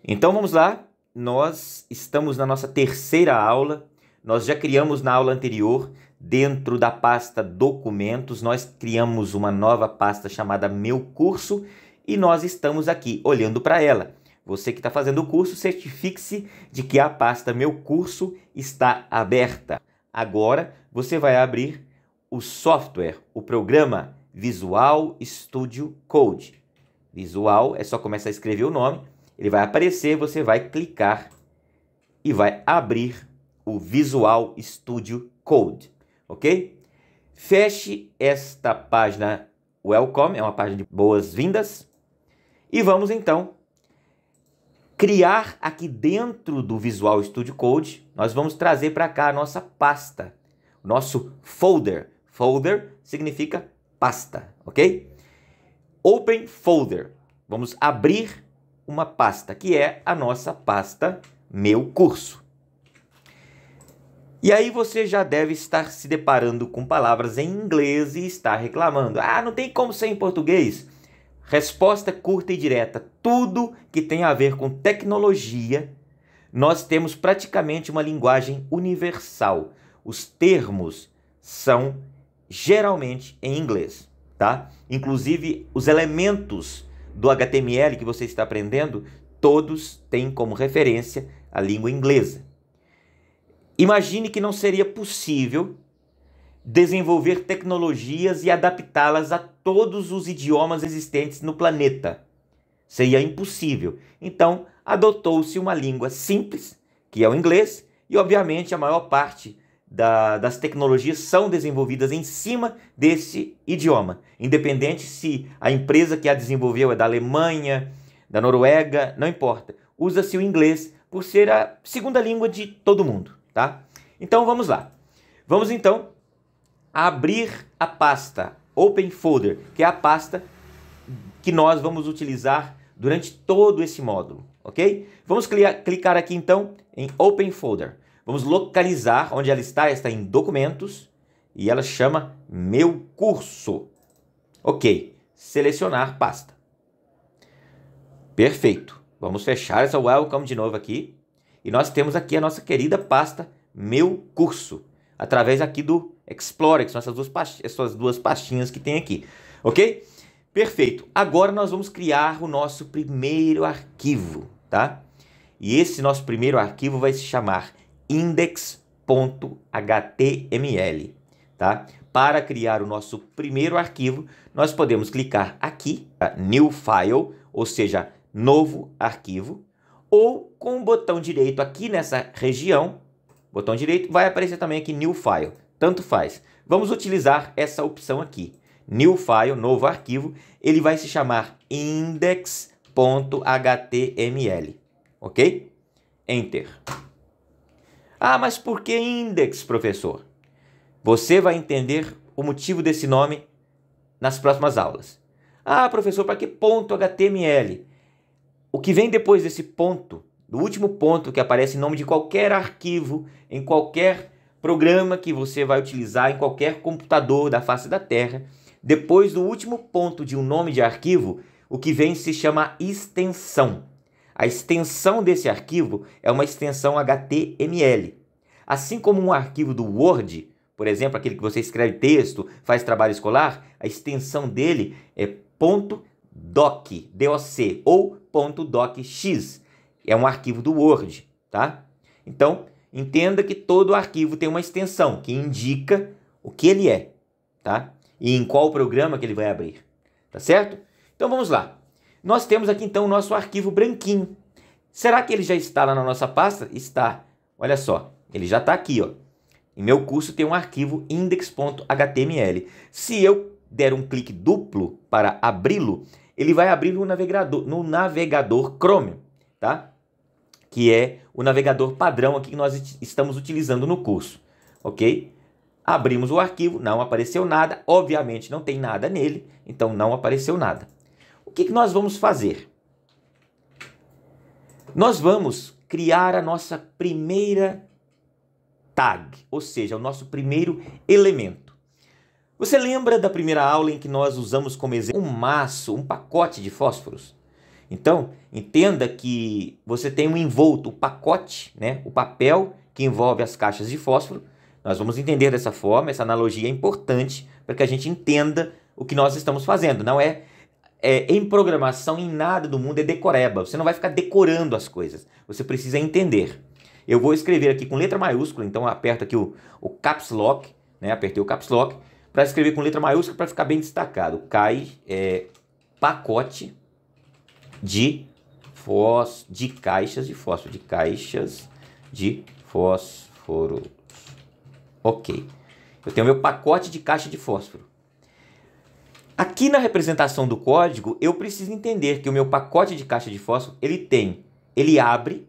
Então vamos lá, nós estamos na nossa terceira aula, nós já criamos na aula anterior, dentro da pasta documentos, nós criamos uma nova pasta chamada Meu Curso e nós estamos aqui olhando para ela. Você que está fazendo o curso, certifique-se de que a pasta Meu Curso está aberta. Agora você vai abrir o software, o programa Visual Studio Code. Visual é só começar a escrever o nome. Ele vai aparecer, você vai clicar e vai abrir o Visual Studio Code, ok? Feche esta página Welcome, é uma página de boas-vindas. E vamos então criar aqui dentro do Visual Studio Code, nós vamos trazer para cá a nossa pasta, o nosso folder. Folder significa pasta, ok? Open Folder. Vamos abrir uma pasta, que é a nossa pasta Meu Curso. E aí você já deve estar se deparando com palavras em inglês e estar reclamando. Ah, não tem como ser em português? Resposta curta e direta. Tudo que tem a ver com tecnologia, nós temos praticamente uma linguagem universal. Os termos são geralmente em inglês, tá? Inclusive os elementos do HTML que você está aprendendo, todos têm como referência a língua inglesa. Imagine que não seria possível desenvolver tecnologias e adaptá-las a todos os idiomas existentes no planeta. Seria impossível. Então, adotou-se uma língua simples, que é o inglês, e obviamente a maior parte das tecnologias são desenvolvidas em cima desse idioma, independente se a empresa que a desenvolveu é da Alemanha, da Noruega, não importa. Usa-se o inglês por ser a segunda língua de todo mundo, tá? Então vamos lá. Vamos então abrir a pasta Open Folder, que é a pasta que nós vamos utilizar durante todo esse módulo, ok? Vamos clicar aqui então em Open Folder. Vamos localizar onde ela está em documentos e ela chama Meu Curso. Ok, selecionar pasta. Perfeito. Vamos fechar essa Welcome de novo aqui. E nós temos aqui a nossa querida pasta Meu Curso, através aqui do Explorer, que são essas duas pastinhas que tem aqui. Ok? Perfeito. Agora nós vamos criar o nosso primeiro arquivo, tá? E esse nosso primeiro arquivo vai se chamar index.html, tá? Para criar o nosso primeiro arquivo, nós podemos clicar aqui, New File, ou seja, novo arquivo, ou com o botão direito aqui nessa região, botão direito, vai aparecer também aqui New File, tanto faz. Vamos utilizar essa opção aqui, New File, novo arquivo, ele vai se chamar index.html, ok? Enter. Ah, mas por que index, professor? Você vai entender o motivo desse nome nas próximas aulas. Ah, professor, para que ponto HTML? O que vem depois desse ponto, do último ponto que aparece em nome de qualquer arquivo, em qualquer programa que você vai utilizar, em qualquer computador da face da Terra, depois do último ponto de um nome de arquivo, o que vem se chama extensão. A extensão desse arquivo é uma extensão HTML. Assim como um arquivo do Word, por exemplo, aquele que você escreve texto, faz trabalho escolar, a extensão dele é .doc, D-O-C, ou .docx. É um arquivo do Word, tá? Então, entenda que todo arquivo tem uma extensão que indica o que ele é, tá? E em qual programa que ele vai abrir, tá certo? Então vamos lá. Nós temos aqui então o nosso arquivo branquinho. Será que ele já está lá na nossa pasta? Está. Olha só, ele já está aqui, ó. Em Meu Curso tem um arquivo index.html. Se eu der um clique duplo para abri-lo, ele vai abrir no navegador Chrome, tá? Que é o navegador padrão aqui que nós estamos utilizando no curso, ok? Abrimos o arquivo, não apareceu nada, obviamente não tem nada nele, então não apareceu nada. O que nós vamos fazer? Nós vamos criar a nossa primeira tag, ou seja, o nosso primeiro elemento. Você lembra da primeira aula em que nós usamos como exemplo um maço, um pacote de fósforos? Então, entenda que você tem um envolto, o pacote, né? O papel que envolve as caixas de fósforo. Nós vamos entender dessa forma, essa analogia é importante para que a gente entenda o que nós estamos fazendo. Não em programação, em nada do mundo é decoreba. Você não vai ficar decorando as coisas. Você precisa entender. Eu vou escrever aqui com letra maiúscula, então aperto aqui o Caps Lock, né? Apertei o Caps Lock para escrever com letra maiúscula para ficar bem destacado. Pacote de caixas de fósforo. Ok. Eu tenho meu pacote de caixa de fósforo. Aqui na representação do código, eu preciso entender que o meu pacote de caixa de fósforo, ele abre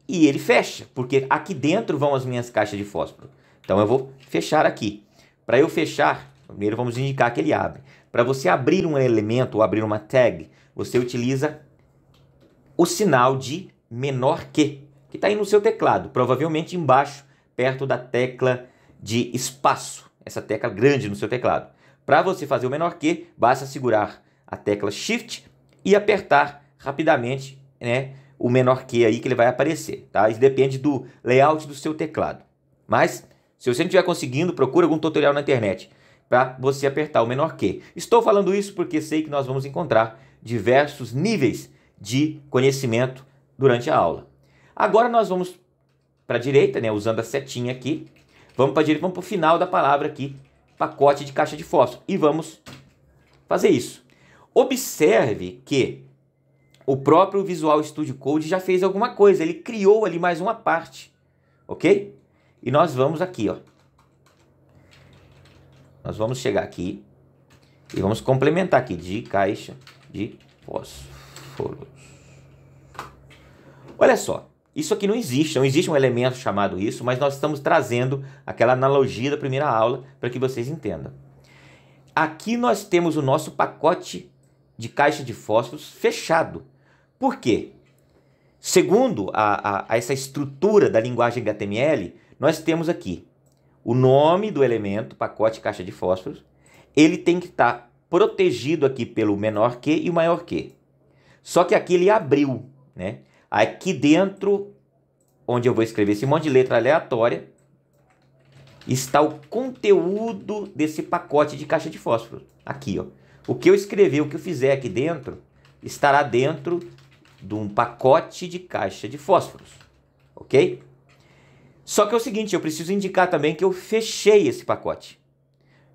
e ele fecha, porque aqui dentro vão as minhas caixas de fósforo. Então eu vou fechar aqui. Para eu fechar, primeiro vamos indicar que ele abre. Para você abrir um elemento ou abrir uma tag, você utiliza o sinal de menor que está aí no seu teclado, provavelmente embaixo, perto da tecla de espaço, essa tecla grande no seu teclado. Para você fazer o menor que, basta segurar a tecla Shift e apertar rapidamente, né, o menor que aí que ele vai aparecer, tá? Isso depende do layout do seu teclado. Mas, se você não estiver conseguindo, procura algum tutorial na internet para você apertar o menor que. Estou falando isso porque sei que nós vamos encontrar diversos níveis de conhecimento durante a aula. Agora nós vamos para a direita, né, usando a setinha aqui. Vamos para a direita, vamos para o final da palavra aqui, pacote de caixa de fósforo. E vamos fazer isso. Observe que o próprio Visual Studio Code já fez alguma coisa. Ele criou ali mais uma parte. Ok? E nós vamos aqui, ó. Nós vamos chegar aqui e vamos complementar aqui de caixa de fósforo. Olha só. Isso aqui não existe um elemento chamado isso, mas nós estamos trazendo aquela analogia da primeira aula para que vocês entendam. Aqui nós temos o nosso pacote de caixa de fósforos fechado. Por quê? Segundo essa estrutura da linguagem HTML, nós temos aqui o nome do elemento, pacote caixa de fósforos. Ele tem que estar protegido aqui pelo menor que e o maior que. Só que aqui ele abriu, né? Aqui dentro, onde eu vou escrever esse monte de letra aleatória, está o conteúdo desse pacote de caixa de fósforo. Aqui, ó. O que eu escrever, o que eu fizer aqui dentro, estará dentro de um pacote de caixa de fósforos. Ok? Só que é o seguinte, eu preciso indicar também que eu fechei esse pacote.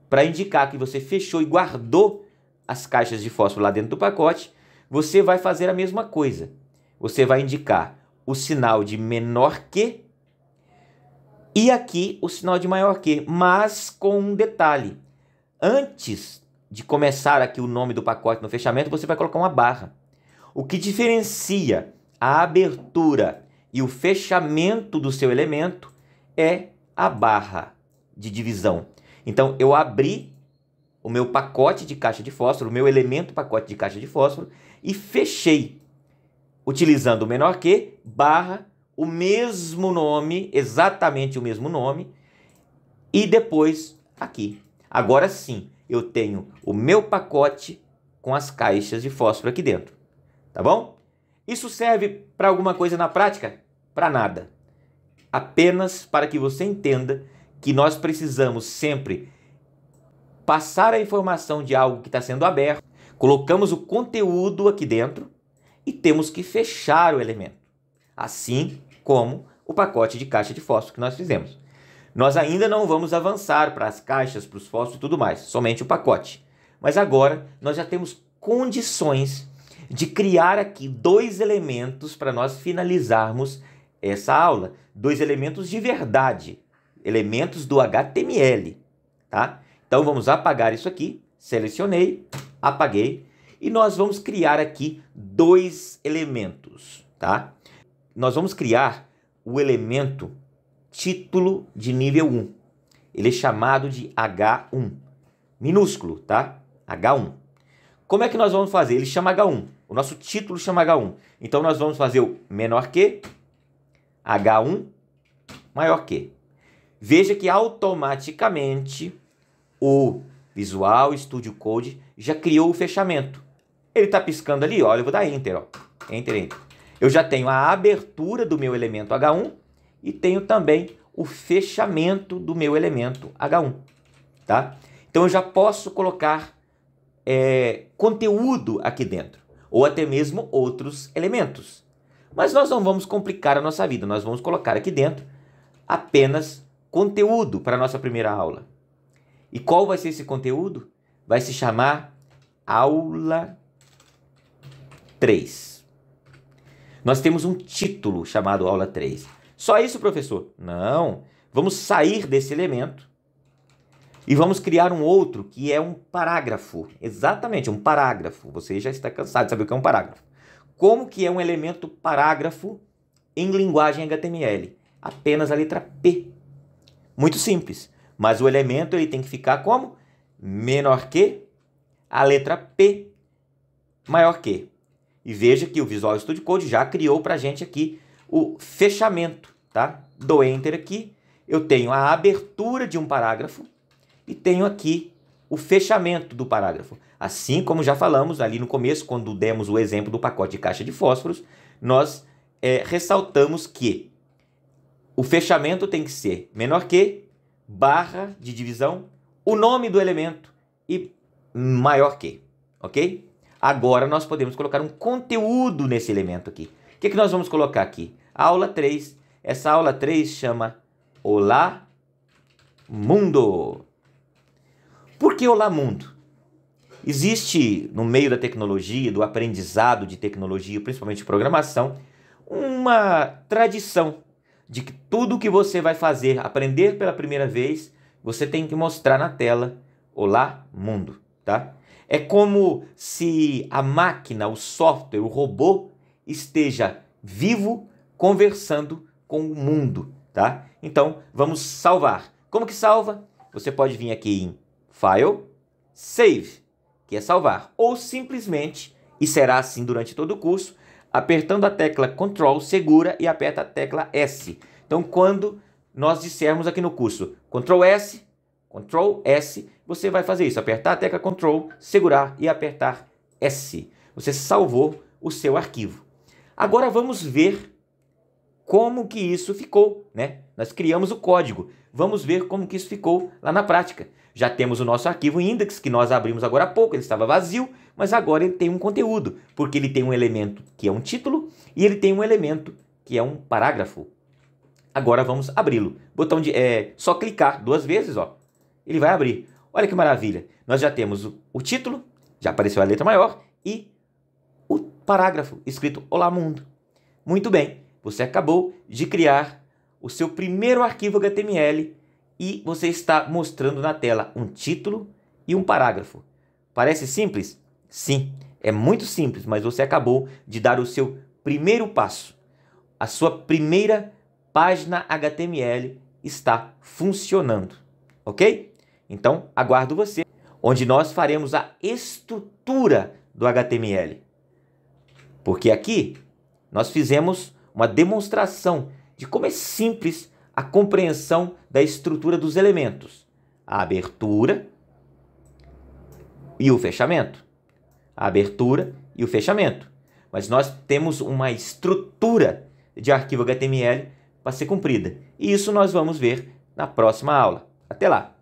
Para indicar que você fechou e guardou as caixas de fósforo lá dentro do pacote, você vai fazer a mesma coisa. Você vai indicar o sinal de menor que e aqui o sinal de maior que, mas com um detalhe. Antes de começar aqui o nome do pacote no fechamento, você vai colocar uma barra. O que diferencia a abertura e o fechamento do seu elemento é a barra de divisão. Então, eu abri o meu pacote de caixa de fósforo, o meu elemento pacote de caixa de fósforo, e fechei, utilizando o menor que, barra, o mesmo nome, exatamente o mesmo nome, e depois aqui. Agora sim, eu tenho o meu pacote com as caixas de fósforo aqui dentro. Tá bom? Isso serve para alguma coisa na prática? Para nada. Apenas para que você entenda que nós precisamos sempre passar a informação de algo que está sendo aberto, colocamos o conteúdo aqui dentro e temos que fechar o elemento. Assim como o pacote de caixa de fósforo que nós fizemos. Nós ainda não vamos avançar para as caixas, para os fósforos e tudo mais, somente o pacote. Mas agora nós já temos condições de criar aqui dois elementos para nós finalizarmos essa aula. Dois elementos de verdade, elementos do HTML, tá? Então vamos apagar isso aqui, selecionei, apaguei, e nós vamos criar aqui dois elementos, tá? Nós vamos criar o elemento título de nível 1. Ele é chamado de H1, minúsculo, tá? H1. Como é que nós vamos fazer? Ele chama H1, o nosso título chama H1. Então nós vamos fazer o menor que, H1, maior que. Veja que automaticamente o Visual Studio Code já criou o fechamento. Ele está piscando ali, olha, eu vou dar Enter, ó. Enter, Enter. Eu já tenho a abertura do meu elemento H1 e tenho também o fechamento do meu elemento H1, tá? Então eu já posso colocar conteúdo aqui dentro, ou até mesmo outros elementos. Mas nós não vamos complicar a nossa vida, nós vamos colocar aqui dentro apenas conteúdo para a nossa primeira aula. E qual vai ser esse conteúdo? Vai se chamar Aula 3. Nós temos um título chamado Aula 3. Só isso, professor? Não. Vamos sair desse elemento e vamos criar um outro que é um parágrafo. Exatamente, um parágrafo. Você já está cansado de saber o que é um parágrafo. Como que é um elemento parágrafo em linguagem HTML? Apenas a letra P. Muito simples. Mas o elemento ele tem que ficar como? Menor que a letra P maior que. E veja que o Visual Studio Code já criou para a gente aqui o fechamento, tá? Dou Enter aqui, eu tenho a abertura de um parágrafo e tenho aqui o fechamento do parágrafo. Assim como já falamos ali no começo, quando demos o exemplo do pacote de caixa de fósforos, nós ressaltamos que o fechamento tem que ser menor que, barra de divisão, o nome do elemento e maior que, ok? Agora nós podemos colocar um conteúdo nesse elemento aqui. O que nós vamos colocar aqui? Aula 3. Essa aula 3 chama Olá Mundo. Por que Olá Mundo? Existe no meio da tecnologia, do aprendizado de tecnologia, principalmente de programação, uma tradição de que tudo que você vai fazer, aprender pela primeira vez, você tem que mostrar na tela Olá Mundo, tá? É como se a máquina, o software, o robô esteja vivo conversando com o mundo, tá? Então, vamos salvar. Como que salva? Você pode vir aqui em File, Save, que é salvar. Ou simplesmente, e será assim durante todo o curso, apertando a tecla Ctrl, segura e aperta a tecla S. Então, quando nós dissermos aqui no curso Ctrl S, você vai fazer isso, apertar a tecla Ctrl, segurar e apertar S. Você salvou o seu arquivo. Agora vamos ver como que isso ficou, né? Nós criamos o código. Vamos ver como que isso ficou lá na prática. Já temos o nosso arquivo index, que nós abrimos agora há pouco, ele estava vazio, mas agora ele tem um conteúdo, porque ele tem um elemento que é um título e ele tem um elemento que é um parágrafo. Agora vamos abri-lo. Botão de só clicar 2 vezes, ó. Ele vai abrir. Olha que maravilha. Nós já temos o título, já apareceu a letra maior, e o parágrafo escrito Olá Mundo. Muito bem, você acabou de criar o seu primeiro arquivo HTML e você está mostrando na tela um título e um parágrafo. Parece simples? Sim, é muito simples, mas você acabou de dar o seu primeiro passo. A sua primeira página HTML está funcionando, ok? Então, aguardo você, onde nós faremos a estrutura do HTML. Porque aqui nós fizemos uma demonstração de como é simples a compreensão da estrutura dos elementos. A abertura e o fechamento. A abertura e o fechamento. Mas nós temos uma estrutura de arquivo HTML para ser cumprida. E isso nós vamos ver na próxima aula. Até lá!